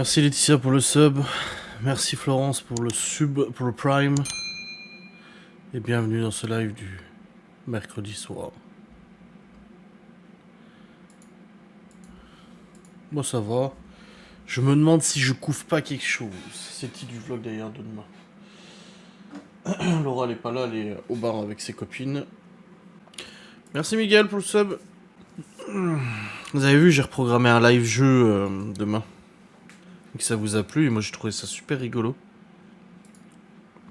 Merci Laetitia pour le sub. Merci Florence pour le sub, pour le prime. Et bienvenue dans ce live du mercredi soir. Moi ça va. Je me demande si je couvre pas quelque chose. C'est le titre du vlog d'ailleurs de demain. Laura elle est pas là, elle est au bar avec ses copines. Merci Miguel pour le sub. Vous avez vu, j'ai reprogrammé un live jeu demain. Et que ça vous a plu et moi j'ai trouvé ça super rigolo.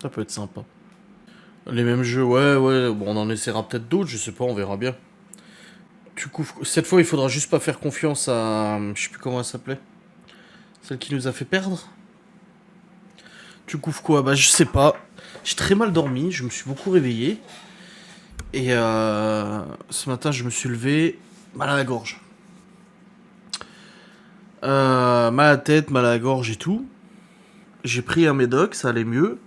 Ça peut être sympa. Les mêmes jeux, ouais, bon on en essaiera peut-être d'autres, je sais pas, on verra bien. Cette fois il faudra juste pas faire confiance à... Je sais plus comment elle s'appelait. Celle qui nous a fait perdre. Tu couvres quoi? Bah je sais pas. J'ai très mal dormi, je me suis beaucoup réveillé. Et ce matin je me suis levé mal à la gorge. Mal à la tête, mal à la gorge et tout. J'ai pris un médoc, ça allait mieux.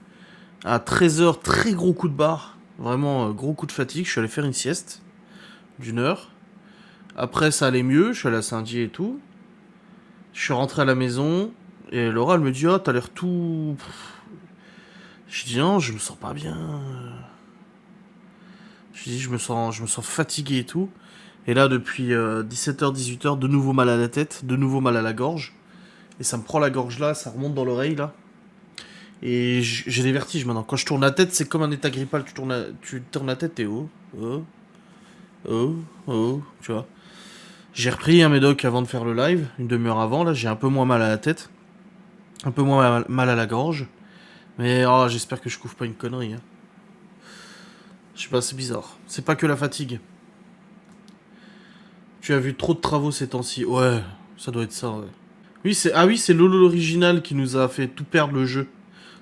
À 13h, très gros coup de barre. Vraiment gros coup de fatigue, je suis allé faire une sieste d'une heure. Après ça allait mieux, je suis allé à Saint-Dié et tout. Je suis rentré à la maison et Laura elle me dit « Ah, t'as l'air tout... » Je dis « Non, je me sens pas bien. » Je dis « Je me sens fatigué et tout. » Et là, depuis 17h, 18h, de nouveau mal à la tête, de nouveau mal à la gorge. Et ça me prend la gorge là, ça remonte dans l'oreille là. Et j'ai des vertiges maintenant. Quand je tourne la tête, c'est comme un état grippal. Tu tournes la tête et tu vois. J'ai repris un médoc avant de faire le live, une demi-heure avant. Là, j'ai un peu moins mal à la tête. Un peu moins mal à la gorge. Mais oh, j'espère que je couvre pas une connerie. Hein. Je sais pas, c'est bizarre. C'est pas que la fatigue. Tu as vu trop de travaux ces temps-ci. Ouais, ça doit être ça, ouais. Oui, c'est Lolo l'original qui nous a fait tout perdre le jeu.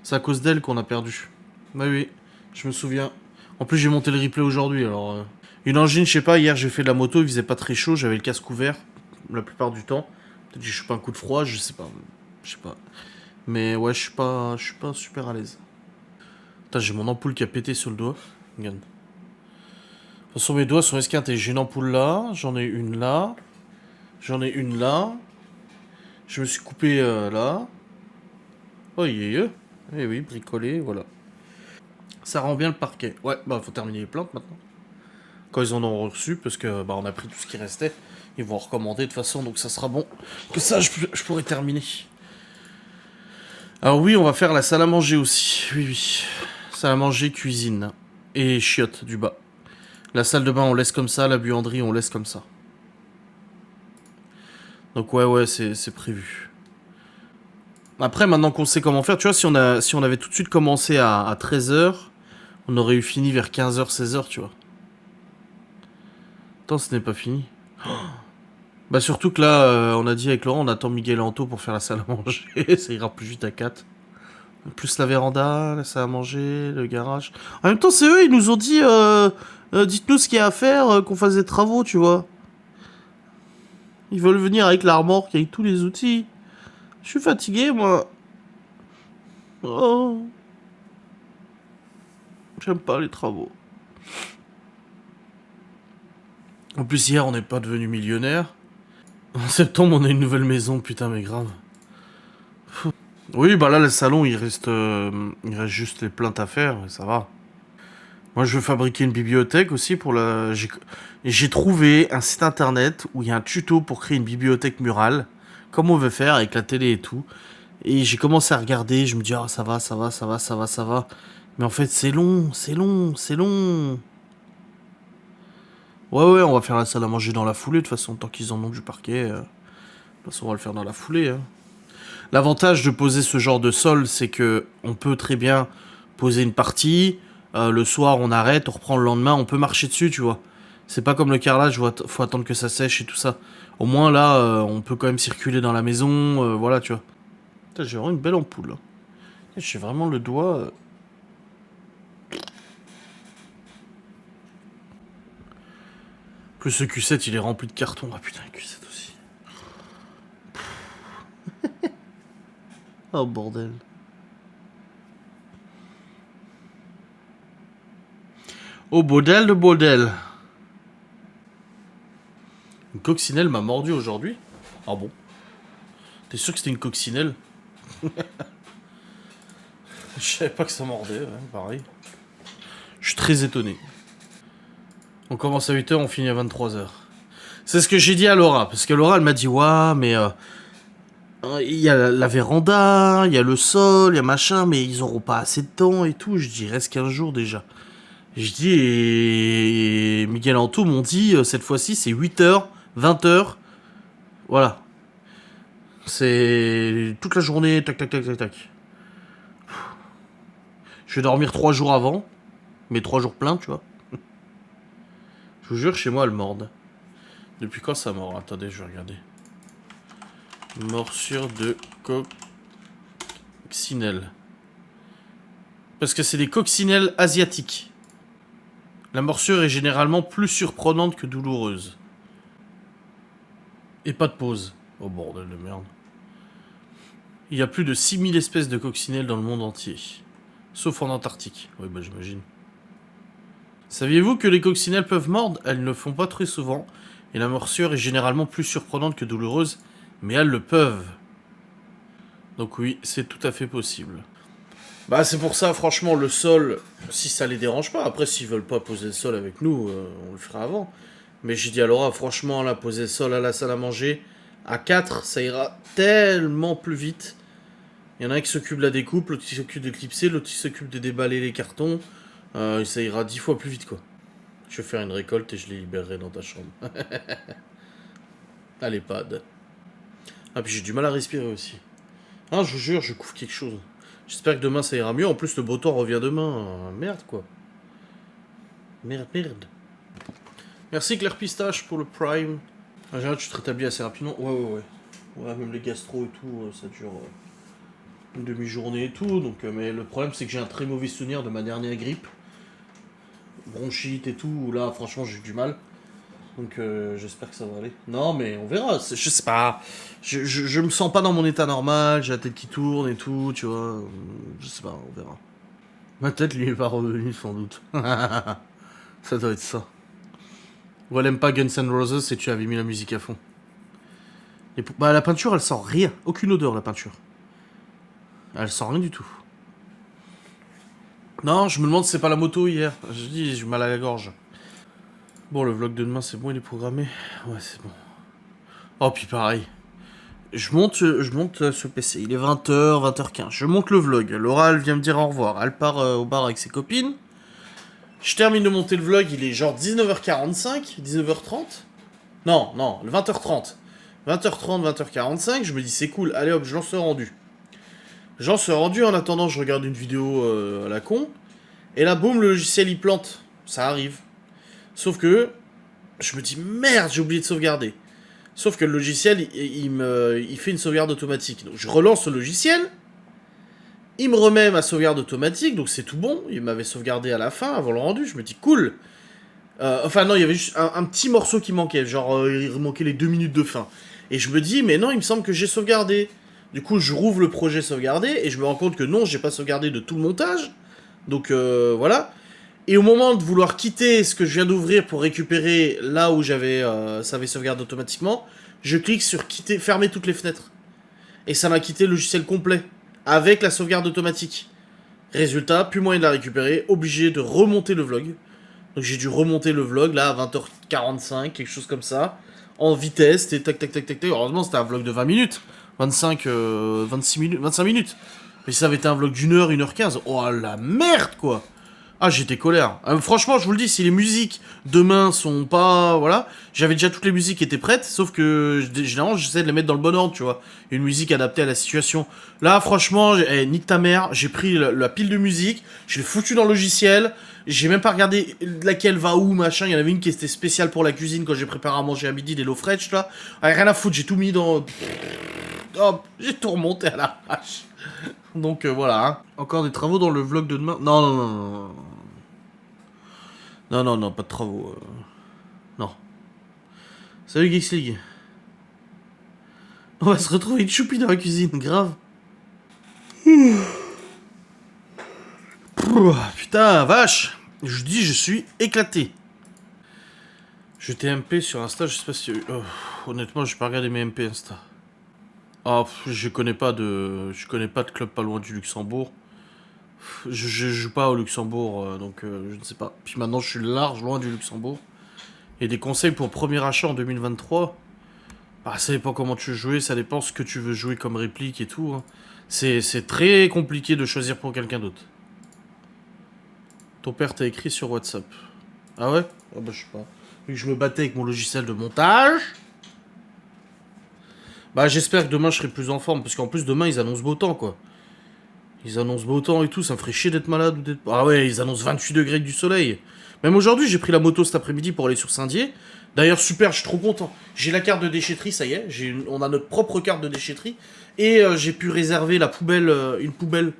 C'est à cause d'elle qu'on a perdu. Bah oui, je me souviens. En plus, j'ai monté le replay aujourd'hui, alors... Une engine, je sais pas, hier j'ai fait de la moto, il faisait pas très chaud, j'avais le casque ouvert la plupart du temps. Peut-être que j'ai chopé un coup de froid, je sais pas. Je sais pas. Mais ouais, je suis pas super à l'aise. Putain, j'ai mon ampoule qui a pété sur le doigt. Regarde. De toute façon, mes doigts sont esquintés. J'ai une ampoule là, j'en ai une là, j'en ai une là. Je me suis coupé là. Oh, eh oui, bricolé, voilà. Ça rend bien le parquet. Ouais, bah faut terminer les plantes maintenant. Quand ils en ont reçu, parce que bah on a pris tout ce qui restait. Ils vont recommander de toute façon, donc ça sera bon. Que ça, je pourrai terminer. Alors oui, on va faire la salle à manger aussi. Oui. Salle à manger, cuisine. Et chiottes du bas. La salle de bain, on laisse comme ça. La buanderie, on laisse comme ça. Donc ouais, c'est prévu. Après, maintenant qu'on sait comment faire, tu vois, si on avait tout de suite commencé à 13h, on aurait eu fini vers 15h, 16h, tu vois. Attends, ce n'est pas fini. Bah surtout que là, on a dit avec Laurent, on attend Miguel Anto pour faire la salle à manger. Ça ira plus vite à 4. Plus la véranda, la salle à manger, le garage. En même temps, c'est eux, ils nous ont dit, dites-nous ce qu'il y a à faire, qu'on fasse des travaux, tu vois. Ils veulent venir avec la remorque, avec tous les outils. Je suis fatigué, moi. Oh. J'aime pas les travaux. En plus, hier, on n'est pas devenu millionnaire. En septembre, on a une nouvelle maison, putain, mais grave. Oui, bah là, le salon, il reste juste les plaintes à faire, et ça va. Moi, je veux fabriquer une bibliothèque aussi pour la... J'ai trouvé un site internet où il y a un tuto pour créer une bibliothèque murale, comme on veut faire avec la télé et tout. Et j'ai commencé à regarder, je me dis, ah, ça va. Mais en fait, c'est long. Ouais, on va faire la salle à manger dans la foulée, de toute façon, tant qu'ils en ont du parquet. De toute façon, on va le faire dans la foulée. Hein. L'avantage de poser ce genre de sol, c'est que on peut très bien poser une partie, le soir on arrête, on reprend le lendemain, on peut marcher dessus, tu vois. C'est pas comme le carrelage, faut attendre que ça sèche et tout ça. Au moins là, on peut quand même circuler dans la maison, voilà, tu vois. Putain, j'ai vraiment une belle ampoule là. J'ai vraiment le doigt. Plus ce Q7 il est rempli de carton. Ah putain, Q7 aussi. Oh bordel. Oh bordel de bordel. Une coccinelle m'a mordu aujourd'hui. Ah bon? T'es sûr que c'était une coccinelle? Je savais pas que ça mordait, ouais, pareil. Je suis très étonné. On commence à 8h, on finit à 23h. C'est ce que j'ai dit à Laura, parce que Laura, elle m'a dit, ouais, mais... il y a la véranda, il y a le sol, il y a machin, mais ils auront pas assez de temps et tout. Je dis, il reste 15 jours déjà. Je dis, et Miguel Anto m'ont dit, cette fois-ci, c'est 8h, 20h. Voilà. C'est toute la journée, tac, tac, tac, tac, tac. Je vais dormir 3 jours avant, mais 3 jours pleins, tu vois. Je vous jure, chez moi, elle morde. Depuis quand ça mord? Attendez, je vais regarder. Morsure de coccinelle. Parce que c'est des coccinelles asiatiques. La morsure est généralement plus surprenante que douloureuse. Et pas de pause. Oh bordel de merde. Il y a plus de 6000 espèces de coccinelles dans le monde entier. Sauf en Antarctique. Oui, bah j'imagine. Saviez-vous que les coccinelles peuvent mordre? Elles ne le font pas très souvent. Et la morsure est généralement plus surprenante que douloureuse. Mais elles le peuvent. Donc oui, c'est tout à fait possible. Bah c'est pour ça, franchement, le sol, si ça les dérange pas. Après, s'ils veulent pas poser le sol avec nous, on le fera avant. Mais j'ai dit à Laura, franchement, là, poser le sol à la salle à manger, à 4, ça ira tellement plus vite. Il y en a un qui s'occupe de la découpe, l'autre qui s'occupe de clipser, l'autre qui s'occupe de déballer les cartons. Ça ira 10 fois plus vite, quoi. Je vais faire une récolte et je les libérerai dans ta chambre. À l'EHPAD. Ah, puis j'ai du mal à respirer aussi. Ah, je vous jure, je couvre quelque chose. J'espère que demain ça ira mieux. En plus, le beau temps revient demain. Merde, quoi. Merde, merde. Merci Claire Pistache pour le Prime. En général, tu te rétablis assez rapidement. Ouais. Ouais, même les gastro et tout, ça dure une demi-journée et tout. Donc, mais le problème, c'est que j'ai un très mauvais souvenir de ma dernière grippe. Bronchite et tout, où là, franchement, j'ai eu du mal. Donc, j'espère que ça va aller. Non, mais on verra. Je sais pas. Je me sens pas dans mon état normal. J'ai la tête qui tourne et tout, tu vois. Je sais pas, on verra. Ma tête lui est pas revenue, sans doute. Ça doit être ça. Ou elle aime pas Guns N' Roses et tu avais mis la musique à fond. Et bah, la peinture, elle sent rien. Aucune odeur, la peinture. Elle sent rien du tout. Non, je me demande si c'est pas la moto hier. Je dis, j'ai mal à la gorge. Bon, le vlog de demain, c'est bon, il est programmé. Ouais, c'est bon. Oh, puis pareil. Je monte ce PC. Il est 20h, 20h15. Je monte le vlog. Laura, elle vient me dire au revoir. Elle part au bar avec ses copines. Je termine de monter le vlog. Il est genre 19h45, 19h30. Non, 20h30. 20h30, 20h45. Je me dis, c'est cool. Allez hop, je lance le rendu. Je lance le rendu. En attendant, je regarde une vidéo à la con. Et là, boum, le logiciel, il plante. Ça arrive. Sauf que, je me dis, merde, j'ai oublié de sauvegarder. Sauf que le logiciel, il fait une sauvegarde automatique. Donc je relance le logiciel, il me remet ma sauvegarde automatique, donc c'est tout bon. Il m'avait sauvegardé à la fin, avant le rendu, je me dis cool. Enfin non, il y avait juste un petit morceau qui manquait, genre il manquait les 2 minutes de fin. Et je me dis, mais non, il me semble que j'ai sauvegardé. Du coup, je rouvre le projet sauvegardé, et je me rends compte que non, j'ai pas sauvegardé de tout le montage. Donc voilà. Et au moment de vouloir quitter ce que je viens d'ouvrir pour récupérer là où j'avais ça avait sauvegardé automatiquement, je clique sur quitter, fermer toutes les fenêtres. Et ça m'a quitté le logiciel complet, avec la sauvegarde automatique. Résultat, plus moyen de la récupérer, obligé de remonter le vlog. Donc j'ai dû remonter le vlog là à 20h45, quelque chose comme ça, en vitesse, et tac tac tac tac tac. Heureusement c'était un vlog de 20 minutes, 26 minutes, 25 minutes. Mais si ça avait été un vlog d'1h, 1h15, oh la merde quoi. Ah, j'étais colère. Franchement, je vous le dis, si les musiques demain sont pas... Voilà, j'avais déjà toutes les musiques qui étaient prêtes, sauf que généralement, j'essaie de les mettre dans le bon ordre, tu vois. Une musique adaptée à la situation. Là, franchement, nique ta mère, j'ai pris la pile de musique, je l'ai foutu dans le logiciel, j'ai même pas regardé laquelle va où, machin. Il y en avait une qui était spéciale pour la cuisine quand j'ai préparé à manger à midi, des low fresh, là. Rien à foutre, j'ai tout mis dans... Hop, j'ai tout remonté à la hache. Donc voilà, hein. Encore des travaux dans le vlog de demain. Non. Non, pas de travaux. Non. Salut Geeks League. On va se retrouver une choupie dans la cuisine, grave. Putain, vache. Je dis, je suis éclaté. Je t'ai MP sur Insta, je sais pas si... Oh, honnêtement, j'ai pas regardé mes MP Insta. Ah, je connais pas de... Je connais pas de club pas loin du Luxembourg. Je joue pas au Luxembourg, donc je ne sais pas. Puis maintenant, je suis large loin du Luxembourg. Et des conseils pour premier achat en 2023. Bah, ça dépend comment tu veux jouer, ça dépend ce que tu veux jouer comme réplique et tout. Hein. C'est très compliqué de choisir pour quelqu'un d'autre. Ton père t'a écrit sur WhatsApp. Ah ouais? Ah bah je sais pas. Vu que je me battais avec mon logiciel de montage. Bah j'espère que demain je serai plus en forme, parce qu'en plus demain ils annoncent beau temps quoi. Ils annoncent beau temps et tout, ça me ferait chier d'être malade ou d'être... Ah ouais, ils annoncent 28 degrés avec du soleil. Même aujourd'hui, j'ai pris la moto cet après-midi pour aller sur Saint-Dié. D'ailleurs, super, je suis trop content. J'ai la carte de déchetterie, ça y est. On a notre propre carte de déchetterie. Et j'ai pu réserver la poubelle, une poubelle,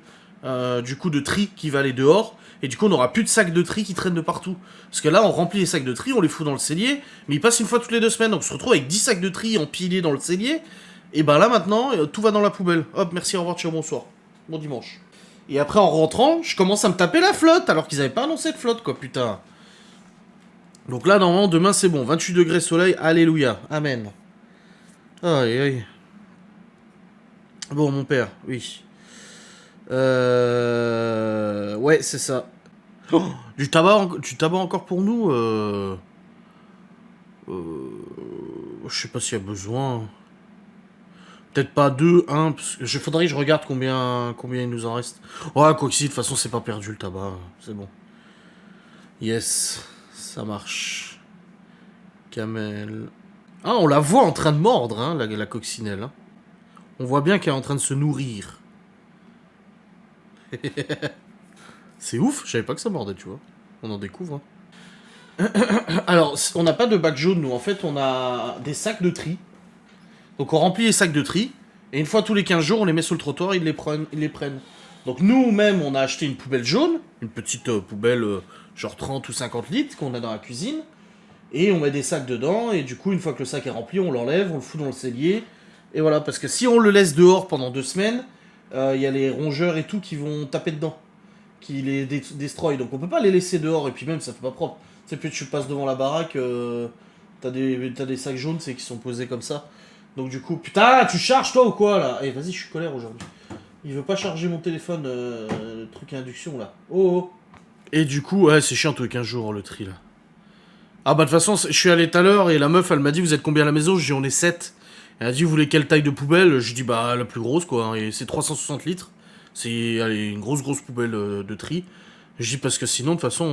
du coup, de tri qui va aller dehors. Et du coup, on n'aura plus de sacs de tri qui traînent de partout. Parce que là, on remplit les sacs de tri, on les fout dans le cellier. Mais ils passent une fois toutes les 2 semaines. Donc on se retrouve avec 10 sacs de tri empilés dans le cellier. Et ben là, maintenant, tout va dans la poubelle. Hop, merci, au revoir, ciao, bonsoir. Bon dimanche. Et après, en rentrant, je commence à me taper la flotte, alors qu'ils avaient pas annoncé de flotte, quoi, putain. Donc là, normalement, demain, c'est bon. 28 degrés soleil, alléluia. Amen. Aïe, aïe. Bon, mon père, oui. Ouais, c'est ça. Oh, du tabac encore pour nous Je sais pas s'il y a besoin. Peut-être pas deux, un, parce que faudrait que je regarde combien il nous en reste. Ouais, quoi que si, de toute façon, c'est pas perdu le tabac. C'est bon. Yes, ça marche. Camel. Ah, on la voit en train de mordre, hein, la coccinelle. Hein. On voit bien qu'elle est en train de se nourrir. C'est ouf, je savais pas que ça mordait, tu vois. On en découvre. Hein. Alors, on n'a pas de bac jaune, nous. En fait, on a des sacs de tri. Donc, on remplit les sacs de tri. Et une fois tous les 15 jours, on les met sur le trottoir et ils les prennent. Donc, nous-mêmes, on a acheté une poubelle jaune. Une petite poubelle, genre 30 ou 50 litres, qu'on a dans la cuisine. Et on met des sacs dedans, et du coup, une fois que le sac est rempli, on l'enlève, on le fout dans le cellier. Et voilà, parce que si on le laisse dehors pendant 2 semaines, y a les rongeurs et tout qui vont taper dedans, qui les destroy. Donc on peut pas les laisser dehors, et puis même ça fait pas propre. Tu sais, plus tu passes devant la baraque, t'as des sacs jaunes, c'est qui sont posés comme ça. Donc du coup, putain, tu charges toi ou quoi là? Eh, vas-y, je suis colère aujourd'hui. Il veut pas charger mon téléphone, le truc à induction là. Oh, oh. Et du coup, ouais, c'est chiant tous les 15 jours le tri là. Ah bah de toute façon, je suis allé tout à l'heure et la meuf elle m'a dit vous êtes combien à la maison? Je dis on est 7. Elle a dit vous voulez quelle taille de poubelle? Je dis bah la plus grosse quoi, hein, et c'est 360 litres. C'est allez, une grosse poubelle de tri. Je dis parce que sinon de toute façon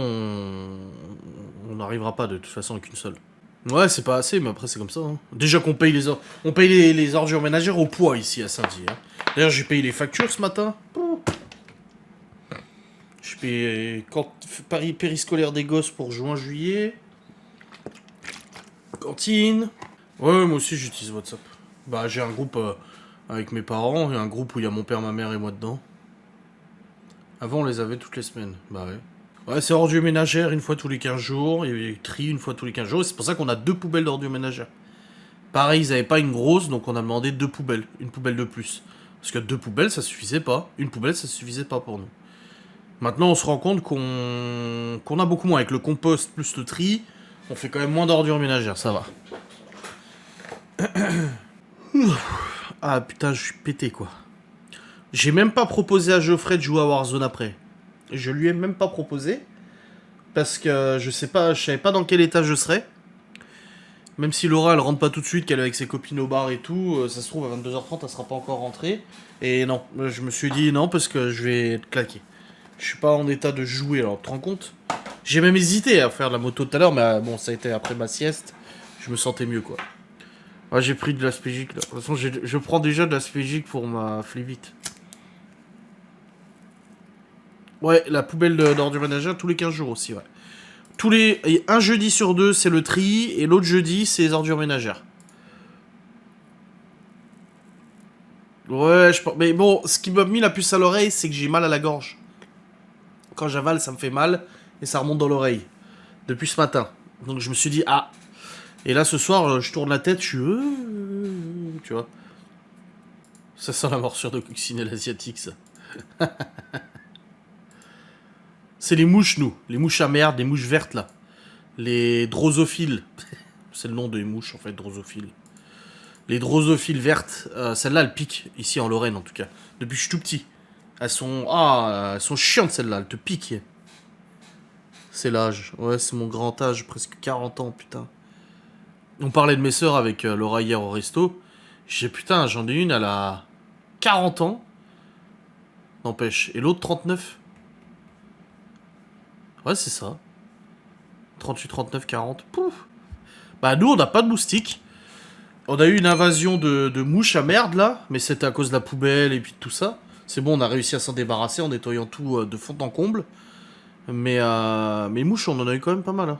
on n'arrivera pas de toute façon avec une seule. Ouais c'est pas assez mais après c'est comme ça. Hein. Déjà qu'on paye on paye les ordures ménagères au poids ici à Saint-Dié. Hein. D'ailleurs j'ai payé les factures ce matin. Je paye Paris périscolaire des gosses pour juin-juillet. Cantine. Ouais, moi aussi j'utilise WhatsApp. Bah, j'ai un groupe avec mes parents et un groupe où il y a mon père, ma mère et moi dedans. Avant, on les avait toutes les semaines. Bah ouais. Ouais, c'est ordures ménagères une fois tous les 15 jours et tri une fois tous les 15 jours. Et c'est pour ça qu'on a 2 poubelles d'ordures ménagères. Pareil, ils avaient pas une grosse, donc on a demandé 2 poubelles. Une poubelle de plus. Parce que 2 poubelles, ça suffisait pas. Une poubelle, ça suffisait pas pour nous. Maintenant, on se rend compte qu'on a beaucoup moins. Avec le compost plus le tri, on fait quand même moins d'ordures ménagères, ça va. Ah putain, je suis pété quoi. J'ai même pas proposé à Geoffrey de jouer à Warzone après. Je lui ai même pas proposé. Parce que je savais pas dans quel état je serais. Même si Laura elle rentre pas tout de suite, qu'elle est avec ses copines au bar et tout, ça se trouve à 22h30 elle sera pas encore rentrée. Et non, je me suis dit non parce que je vais être claqué. Je suis pas en état de jouer alors, tu te rends compte? J'ai même hésité à faire de la moto tout à l'heure, mais bon, ça a été après ma sieste. Je me sentais mieux quoi. Ouais, j'ai pris de l'aspégique là. De toute façon, je prends déjà de l'aspégique pour ma flébite. Ouais, la poubelle d'ordures ménagères tous les 15 jours aussi, ouais. Un jeudi sur 2, c'est le tri, et l'autre jeudi, c'est les ordures ménagères. Ouais, mais bon, ce qui m'a mis la puce à l'oreille, c'est que j'ai mal à la gorge. Quand j'avale, ça me fait mal, et ça remonte dans l'oreille. Depuis ce matin. Donc je me suis dit, ah. Et là, ce soir, je tourne la tête, je suis... tu vois. Ça sent la morsure de coccinelle asiatique, ça. C'est les mouches, nous. Les mouches à merde, les mouches vertes, là. Les drosophiles. C'est le nom des mouches, en fait, drosophiles. Les drosophiles vertes, celles-là, elles piquent. Ici, en Lorraine, en tout cas. Depuis que je suis tout petit. Elles sont chiantes, celles-là. Elles te piquent. C'est l'âge. Ouais, c'est mon grand âge. Presque 40 ans, putain. On parlait de mes sœurs avec Laura hier au resto. J'ai putain, j'en ai une, elle a 40 ans. N'empêche. Et l'autre, 39. Ouais, c'est ça. 38, 39, 40. Pouf. Bah, nous, on n'a pas de moustiques. On a eu une invasion de mouches à merde, là. Mais c'était à cause de la poubelle et puis de tout ça. C'est bon, on a réussi à s'en débarrasser en nettoyant tout de fond en comble. Mais mouches, on en a eu quand même pas mal. Hein.